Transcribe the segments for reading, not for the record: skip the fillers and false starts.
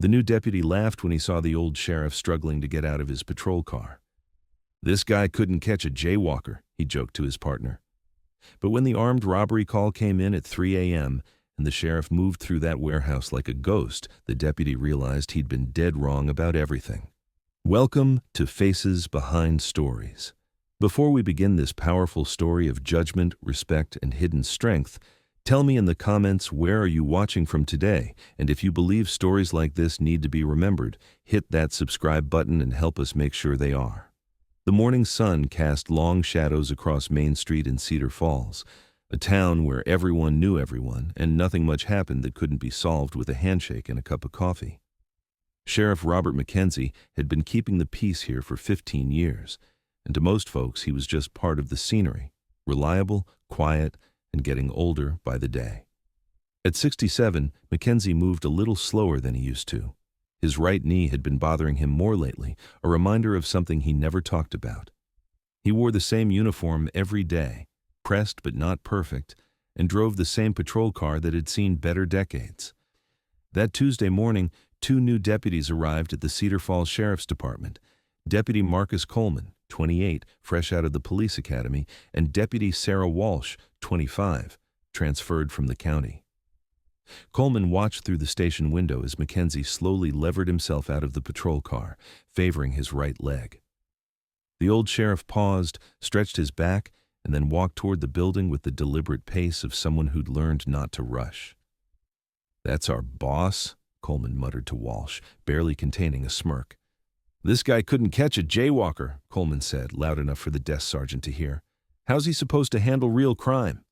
The new deputy laughed when he saw the old sheriff struggling to get out of his patrol car. "This guy couldn't catch a jaywalker," he joked to his partner. But when the armed robbery call came in at 3 a.m., and the sheriff moved through that warehouse like a ghost, the deputy realized he'd been dead wrong about everything. Welcome to Faces Behind Stories. Before we begin this powerful story of judgment, respect, and hidden strength, tell me in the comments, where are you watching from today? And if you believe stories like this need to be remembered, hit that subscribe button and help us make sure they are. The morning sun cast long shadows across Main Street in Cedar Falls, a town where everyone knew everyone and nothing much happened that couldn't be solved with a handshake and a cup of coffee. Sheriff Robert McKenzie had been keeping the peace here for 15 years, and to most folks he was just part of the scenery, reliable, quiet, and getting older by the day. At 67, McKenzie moved a little slower than he used to. His right knee had been bothering him more lately, a reminder of something he never talked about. He wore the same uniform every day, pressed but not perfect, and drove the same patrol car that had seen better decades. That Tuesday morning, 2 new deputies arrived at the Cedar Falls Sheriff's Department. Deputy Marcus Coleman, 28, fresh out of the police academy, and Deputy Sarah Walsh, 25, transferred from the county. Coleman watched through the station window as McKenzie slowly levered himself out of the patrol car, favoring his right leg. The old sheriff paused, stretched his back, and then walked toward the building with the deliberate pace of someone who'd learned not to rush. "That's our boss," Coleman muttered to Walsh, barely containing a smirk. "This guy couldn't catch a jaywalker," Coleman said, loud enough for the desk sergeant to hear. "How's he supposed to handle real crime?"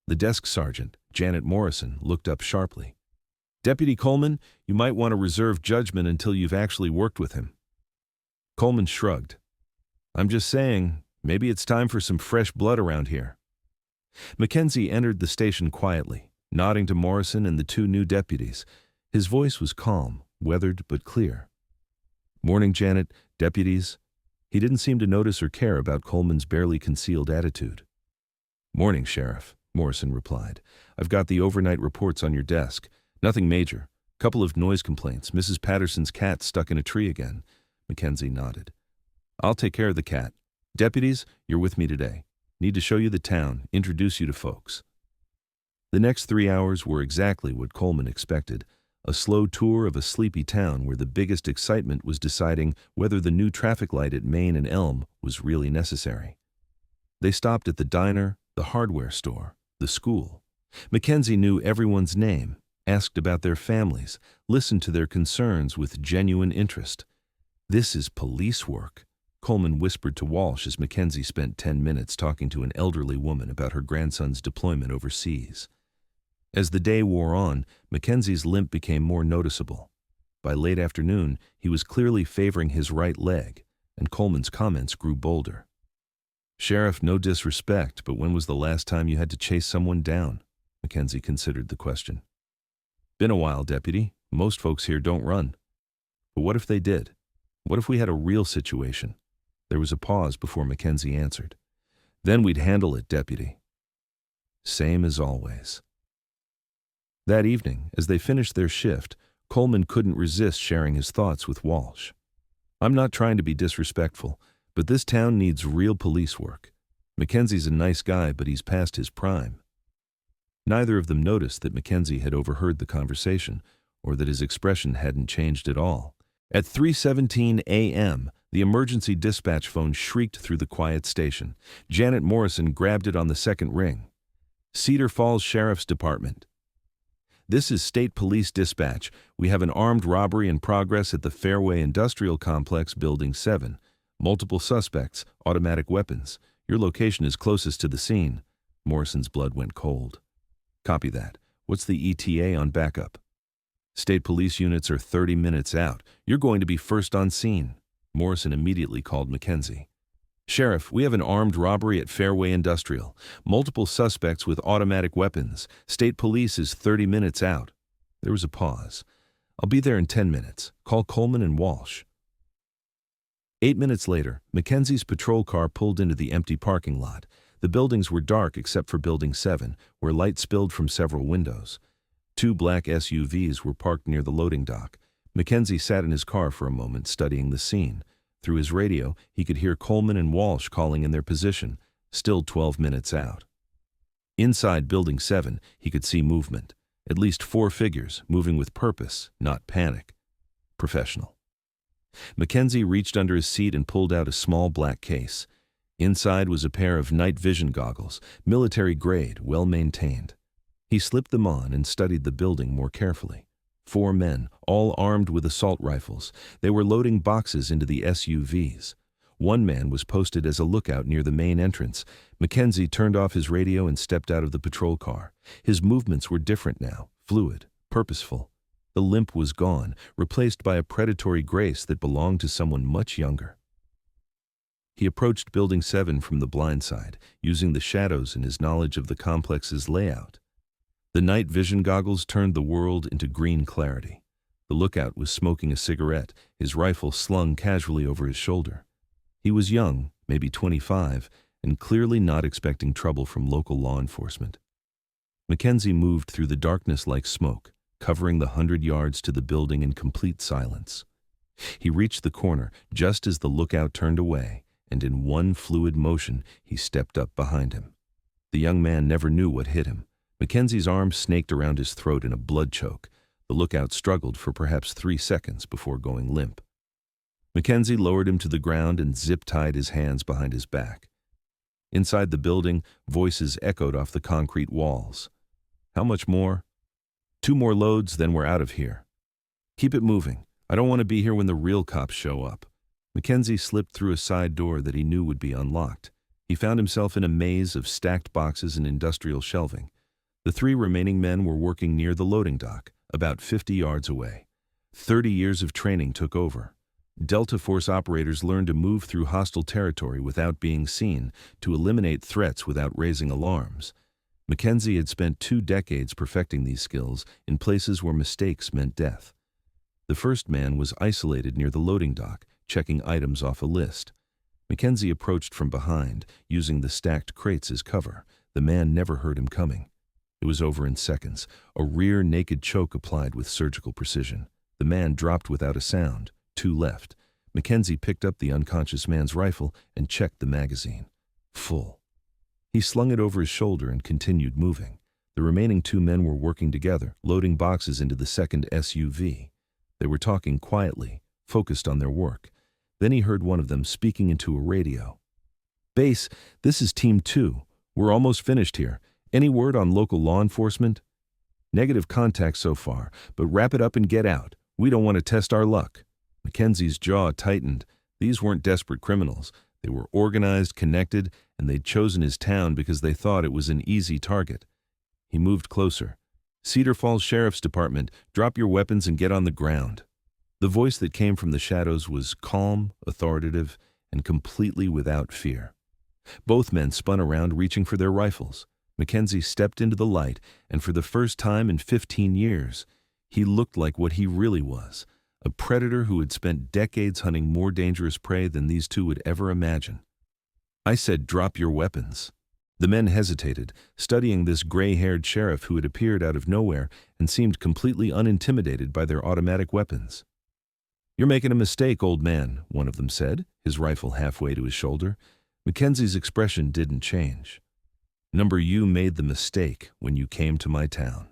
The desk sergeant, Janet Morrison, looked up sharply. "Deputy Coleman, you might want to reserve judgment until you've actually worked with him." Coleman shrugged. "I'm just saying, maybe it's time for some fresh blood around here." McKenzie entered the station quietly, nodding to Morrison and the 2 new deputies. His voice was calm, weathered but clear. "Morning, Janet, deputies." He didn't seem to notice or care about Coleman's barely concealed attitude. "Morning, Sheriff," Morrison replied. "I've got the overnight reports on your desk. Nothing major. Couple of noise complaints. Mrs. Patterson's cat stuck in a tree again." McKenzie nodded. "I'll take care of the cat. Deputies, you're with me today. Need to show you the town, introduce you to folks." The next 3 hours were exactly what Coleman expected. A slow tour of a sleepy town where the biggest excitement was deciding whether the new traffic light at Main and Elm was really necessary. They stopped at the diner, the hardware store, the school. McKenzie knew everyone's name, asked about their families, listened to their concerns with genuine interest. "This is police work," Coleman whispered to Walsh as McKenzie spent 10 minutes talking to an elderly woman about her grandson's deployment overseas. As the day wore on, McKenzie's limp became more noticeable. By late afternoon, he was clearly favoring his right leg, and Coleman's comments grew bolder. "Sheriff, no disrespect, but when was the last time you had to chase someone down?" McKenzie considered the question. "Been a while, Deputy. Most folks here don't run." "But what if they did? What if we had a real situation?" There was a pause before McKenzie answered. "Then we'd handle it, Deputy." Same as always. That evening, as they finished their shift, Coleman couldn't resist sharing his thoughts with Walsh. "I'm not trying to be disrespectful, but this town needs real police work. McKenzie's a nice guy, but he's past his prime." Neither of them noticed that McKenzie had overheard the conversation, or that his expression hadn't changed at all. At 3:17 a.m., the emergency dispatch phone shrieked through the quiet station. Janet Morrison grabbed it on the second ring. "Cedar Falls Sheriff's Department. This is State Police Dispatch. We have an armed robbery in progress at the Fairway Industrial Complex, Building 7. Multiple suspects, automatic weapons. Your location is closest to the scene." Morrison's blood went cold. "Copy that. What's the ETA on backup?" "State police units are 30 minutes out. You're going to be first on scene." Morrison immediately called McKenzie. "Sheriff, we have an armed robbery at Fairway Industrial. Multiple suspects with automatic weapons. State police is 30 minutes out." There was a pause. "I'll be there in 10 minutes. Call Coleman and Walsh." 8 minutes later, McKenzie's patrol car pulled into the empty parking lot. The buildings were dark except for Building 7, where light spilled from several windows. 2 black SUVs were parked near the loading dock. Mackenzie sat in his car for a moment, studying the scene. Through his radio, he could hear Coleman and Walsh calling in their position, still 12 minutes out. Inside Building 7, he could see movement. At least 4 figures, moving with purpose, not panic. Professional. Mackenzie reached under his seat and pulled out a small black case. Inside was a pair of night vision goggles, military grade, well maintained. He slipped them on and studied the building more carefully. 4 men, all armed with assault rifles. They were loading boxes into the SUVs. One man was posted as a lookout near the main entrance. Mackenzie turned off his radio and stepped out of the patrol car. His movements were different now, fluid, purposeful. The limp was gone, replaced by a predatory grace that belonged to someone much younger. He approached Building 7 from the blind side, using the shadows and his knowledge of the complex's layout. The night vision goggles turned the world into green clarity. The lookout was smoking a cigarette, his rifle slung casually over his shoulder. He was young, maybe 25, and clearly not expecting trouble from local law enforcement. Mackenzie moved through the darkness like smoke, covering the 100 yards to the building in complete silence. He reached the corner just as the lookout turned away, and in one fluid motion, he stepped up behind him. The young man never knew what hit him. Mackenzie's arm snaked around his throat in a blood choke. The lookout struggled for perhaps 3 seconds before going limp. Mackenzie lowered him to the ground and zip-tied his hands behind his back. Inside the building, voices echoed off the concrete walls. How much more? 2 more loads, then we're out of here. Keep it moving. I don't want to be here when the real cops show up. Mackenzie slipped through a side door that he knew would be unlocked. He found himself in a maze of stacked boxes and industrial shelving. The 3 remaining men were working near the loading dock, about 50 yards away. 30 years of training took over. Delta Force operators learned to move through hostile territory without being seen, to eliminate threats without raising alarms. Mackenzie had spent 2 decades perfecting these skills in places where mistakes meant death. The first man was isolated near the loading dock, checking items off a list. Mackenzie approached from behind, using the stacked crates as cover. The man never heard him coming. It was over in seconds, a rear naked choke applied with surgical precision. The man dropped without a sound. 2 left. Mackenzie picked up the unconscious man's rifle and checked the magazine. Full. He slung it over his shoulder and continued moving. The remaining 2 men were working together, loading boxes into the second SUV. They were talking quietly, focused on their work. Then he heard one of them speaking into a radio. "Base, this is Team 2. We're almost finished here. Any word on local law enforcement?" "Negative contact so far, but wrap it up and get out. We don't want to test our luck." Mackenzie's jaw tightened. These weren't desperate criminals. They were organized, connected, and they'd chosen his town because they thought it was an easy target. He moved closer. "Cedar Falls Sheriff's Department, drop your weapons and get on the ground." The voice that came from the shadows was calm, authoritative, and completely without fear. Both men spun around, reaching for their rifles. Mackenzie stepped into the light, and for the first time in 15 years, he looked like what he really was, a predator who had spent decades hunting more dangerous prey than these 2 would ever imagine. "I said drop your weapons." The men hesitated, studying this gray-haired sheriff who had appeared out of nowhere and seemed completely unintimidated by their automatic weapons. "You're making a mistake, old man," one of them said, his rifle halfway to his shoulder. Mackenzie's expression didn't change. "Number, you made the mistake when you came to my town."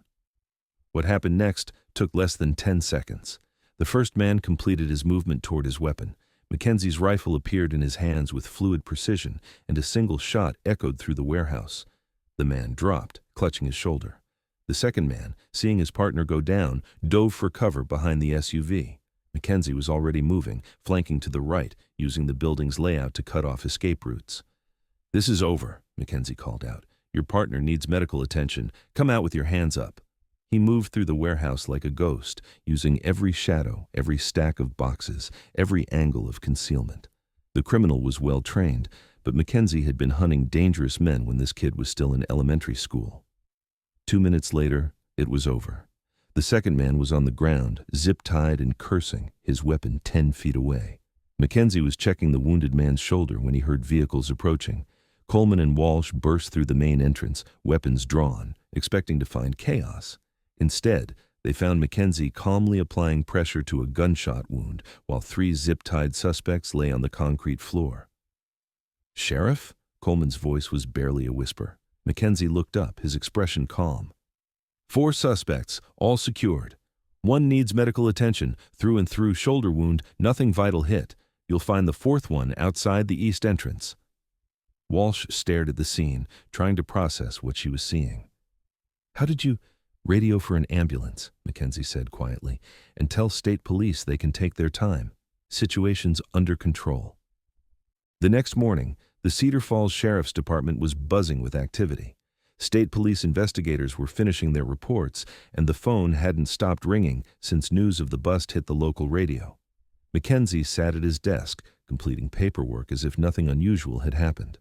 What happened next took less than 10 seconds. The first man completed his movement toward his weapon. Mackenzie's rifle appeared in his hands with fluid precision, and a single shot echoed through the warehouse. The man dropped, clutching his shoulder. The second man, seeing his partner go down, dove for cover behind the SUV. Mackenzie was already moving, flanking to the right, using the building's layout to cut off escape routes. "This is over," Mackenzie called out. "Your partner needs medical attention. Come out with your hands up." He moved through the warehouse like a ghost, using every shadow, every stack of boxes, every angle of concealment. The criminal was well trained, but Mackenzie had been hunting dangerous men when this kid was still in elementary school. 2 minutes later, it was over. The second man was on the ground, zip-tied and cursing, his weapon 10 feet away. Mackenzie was checking the wounded man's shoulder when he heard vehicles approaching. Coleman and Walsh burst through the main entrance, weapons drawn, expecting to find chaos. Instead, They found Mackenzie calmly applying pressure to a gunshot wound while 3 zip-tied suspects lay on the concrete floor. "Sheriff?" Coleman's voice was barely a whisper. Mackenzie looked up, his expression calm. "4 suspects, all secured. 1 needs medical attention, through and through shoulder wound, nothing vital hit. You'll find the 4th one outside the east entrance." Walsh stared at the scene, trying to process what she was seeing. "How did you—" "Radio for an ambulance," Mackenzie said quietly, "and tell state police they can take their time. Situation's under control." The next morning, the Cedar Falls Sheriff's Department was buzzing with activity. State police investigators were finishing their reports, and the phone hadn't stopped ringing since news of the bust hit the local radio. Mackenzie sat at his desk, completing paperwork as if nothing unusual had happened.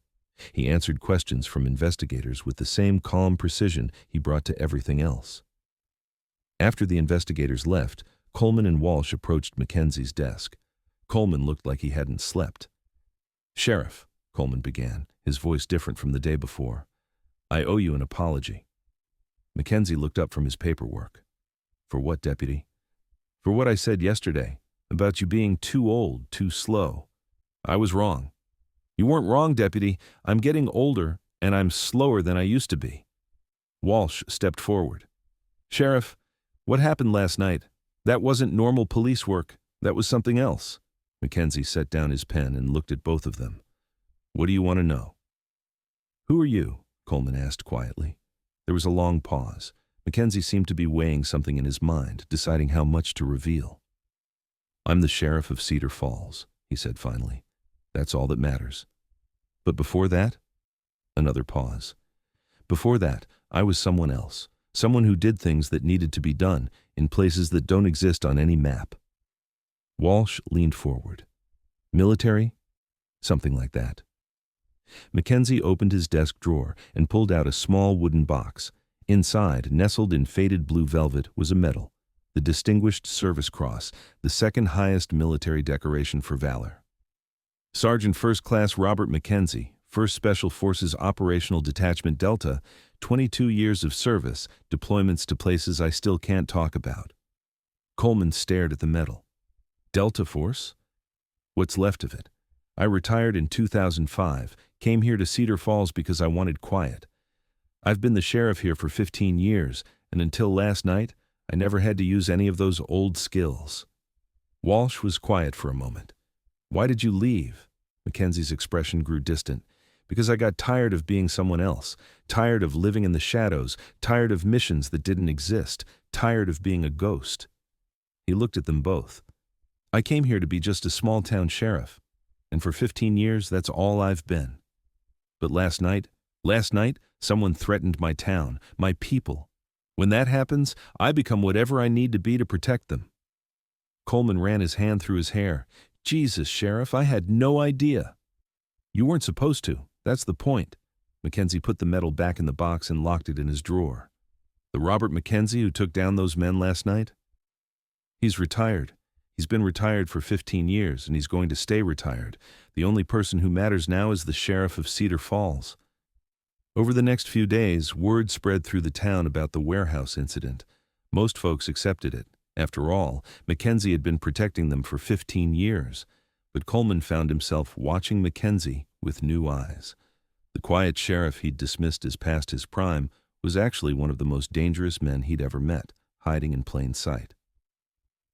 He answered questions from investigators with the same calm precision he brought to everything else. After the investigators left, Coleman and Walsh approached Mackenzie's desk. Coleman looked like he hadn't slept. "Sheriff," Coleman began, his voice different from the day before, "I owe you an apology." Mackenzie looked up from his paperwork. "For what, Deputy?" "For what I said yesterday, about you being too old, too slow. I was wrong." "You weren't wrong, Deputy. I'm getting older, and I'm slower than I used to be." Walsh stepped forward. "Sheriff, what happened last night? That wasn't normal police work. That was something else." Mackenzie set down his pen and looked at both of them. "What do you want to know?" "Who are you?" Coleman asked quietly. There was a long pause. Mackenzie seemed to be weighing something in his mind, deciding how much to reveal. "I'm the sheriff of Cedar Falls," he said finally. "That's all that matters." "But before that?" Another pause. "Before that, I was someone else. Someone who did things that needed to be done in places that don't exist on any map." Walsh leaned forward. "Military?" "Something like that." Mackenzie opened his desk drawer and pulled out a small wooden box. Inside, nestled in faded blue velvet, was a medal, the Distinguished Service Cross, the 2nd highest military decoration for valor. "Sergeant First Class Robert Mackenzie, 1st Special Forces Operational Detachment Delta, 22 years of service, deployments to places I still can't talk about." Coleman stared at the medal. "Delta Force?" "What's left of it. I retired in 2005, came here to Cedar Falls because I wanted quiet. I've been the sheriff here for 15 years, and until last night, I never had to use any of those old skills." Walsh was quiet for a moment. "Why did you leave?" Mackenzie's expression grew distant. "Because I got tired of being someone else, tired of living in the shadows, tired of missions that didn't exist, tired of being a ghost." He looked at them both. "I came here to be just a small-town sheriff, and for 15 years that's all I've been. But last night, someone threatened my town, my people. When that happens, I become whatever I need to be to protect them." Coleman ran his hand through his hair. "Jesus, Sheriff, I had no idea." "You weren't supposed to. That's the point." Mackenzie put the medal back in the box and locked it in his drawer. "The Robert Mackenzie who took down those men last night? He's retired. He's been retired for 15 years, and he's going to stay retired. The only person who matters now is the sheriff of Cedar Falls." Over the next few days, word spread through the town about the warehouse incident. Most folks accepted it. After all, Mackenzie had been protecting them for 15 years. But Coleman found himself watching Mackenzie with new eyes. The quiet sheriff he'd dismissed as past his prime was actually one of the most dangerous men he'd ever met, hiding in plain sight.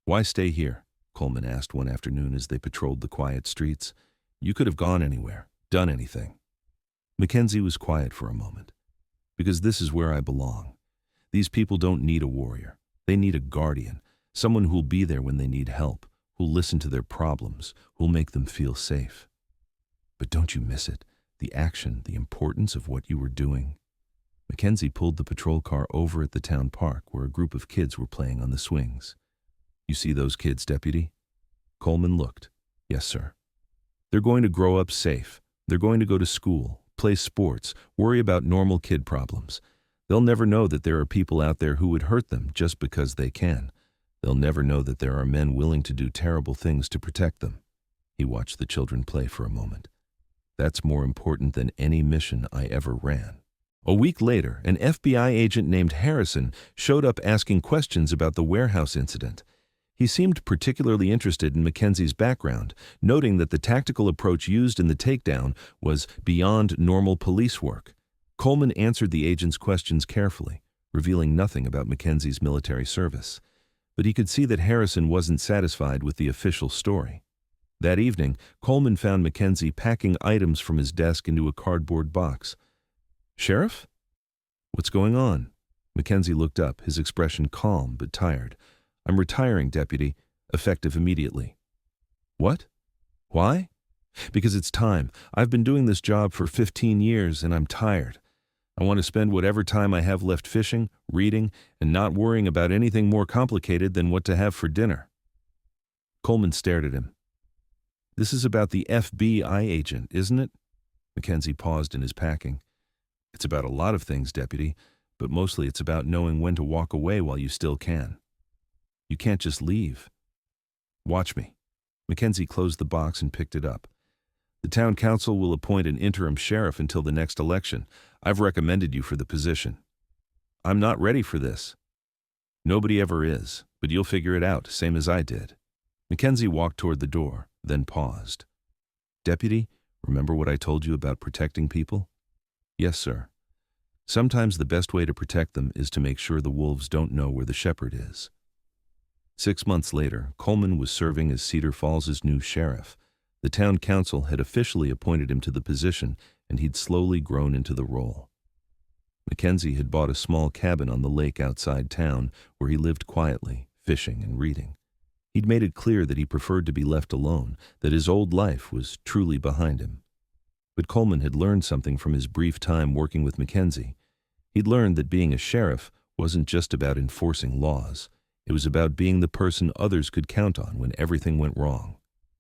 "Why stay here?" Coleman asked one afternoon as they patrolled the quiet streets. "You could have gone anywhere, done anything." Mackenzie was quiet for a moment. "Because this is where I belong. These people don't need a warrior. They need a guardian, someone who'll be there when they need help, who'll listen to their problems, who'll make them feel safe." "But don't you miss it? The action, the importance of what you were doing?" Mackenzie pulled the patrol car over at the town park where a group of kids were playing on the swings. "You see those kids, Deputy?" Coleman looked. "Yes, sir." "They're going to grow up safe. They're going to go to school, play sports, worry about normal kid problems. They'll never know that there are people out there who would hurt them just because they can. They'll never know that there are men willing to do terrible things to protect them." He watched the children play for a moment. "That's more important than any mission I ever ran." A week later, an FBI agent named Harrison showed up asking questions about the warehouse incident. He seemed particularly interested in Mackenzie's background, noting that the tactical approach used in the takedown was beyond normal police work. Coleman answered the agent's questions carefully, revealing nothing about Mackenzie's military service. But he could see that Harrison wasn't satisfied with the official story. That evening, Coleman found Mackenzie packing items from his desk into a cardboard box. "Sheriff? What's going on?" Mackenzie looked up, his expression calm but tired. "I'm retiring, Deputy, effective immediately." "What? Why?" "Because it's time. I've been doing this job for 15 years and I'm tired. I want to spend whatever time I have left fishing, reading, and not worrying about anything more complicated than what to have for dinner." Coleman stared at him. "This is about the FBI agent, isn't it?" Mackenzie paused in his packing. "It's about a lot of things, Deputy, but mostly it's about knowing when to walk away while you still can. You can't just leave. Watch me." Mackenzie closed the box and picked it up. "The town council will appoint an interim sheriff until the next election. I've recommended you for the position. I'm not ready for this." "Nobody ever is, but you'll figure it out, same as I did." Mackenzie walked toward the door, then paused. "Deputy, remember what I told you about protecting people?" "Yes, sir. Sometimes the best way to protect them is to make sure the wolves don't know where the shepherd is." 6 months later, Coleman was serving as Cedar Falls' new sheriff. The town council had officially appointed him to the position, and he'd slowly grown into the role. Mackenzie had bought a small cabin on the lake outside town where he lived quietly, fishing and reading. He'd made it clear that he preferred to be left alone, that his old life was truly behind him. But Coleman had learned something from his brief time working with Mackenzie. He'd learned that being a sheriff wasn't just about enforcing laws. It was about being the person others could count on when everything went wrong.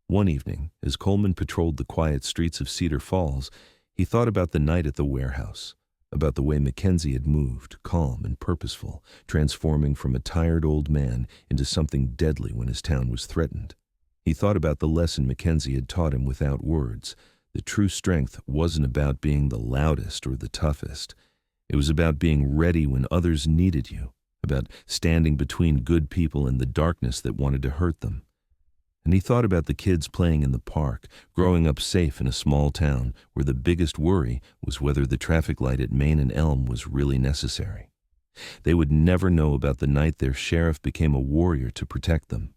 One evening, as Coleman patrolled the quiet streets of Cedar Falls, he thought about the night at the warehouse, about the way Mackenzie had moved, calm and purposeful, transforming from a tired old man into something deadly when his town was threatened. He thought about the lesson Mackenzie had taught him without words. The true strength wasn't about being the loudest or the toughest. It was about being ready when others needed you, about standing between good people and the darkness that wanted to hurt them. And he thought about the kids playing in the park, growing up safe in a small town where the biggest worry was whether the traffic light at Main and Elm was really necessary. They would never know about the night their sheriff became a warrior to protect them.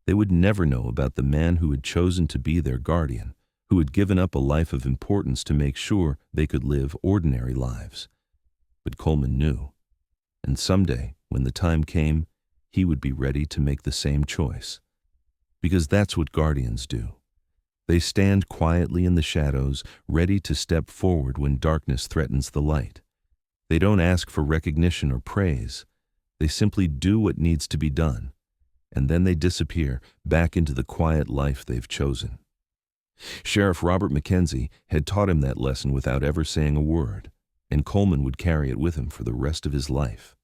They would never know about the man who had chosen to be their guardian, who had given up a life of importance to make sure they could live ordinary lives. But Coleman knew, and someday, when the time came, he would be ready to make the same choice. Because that's what guardians do. They stand quietly in the shadows, ready to step forward when darkness threatens the light. They don't ask for recognition or praise. They simply do what needs to be done, and then they disappear back into the quiet life they've chosen. Sheriff Robert Mackenzie had taught him that lesson without ever saying a word, and Coleman would carry it with him for the rest of his life.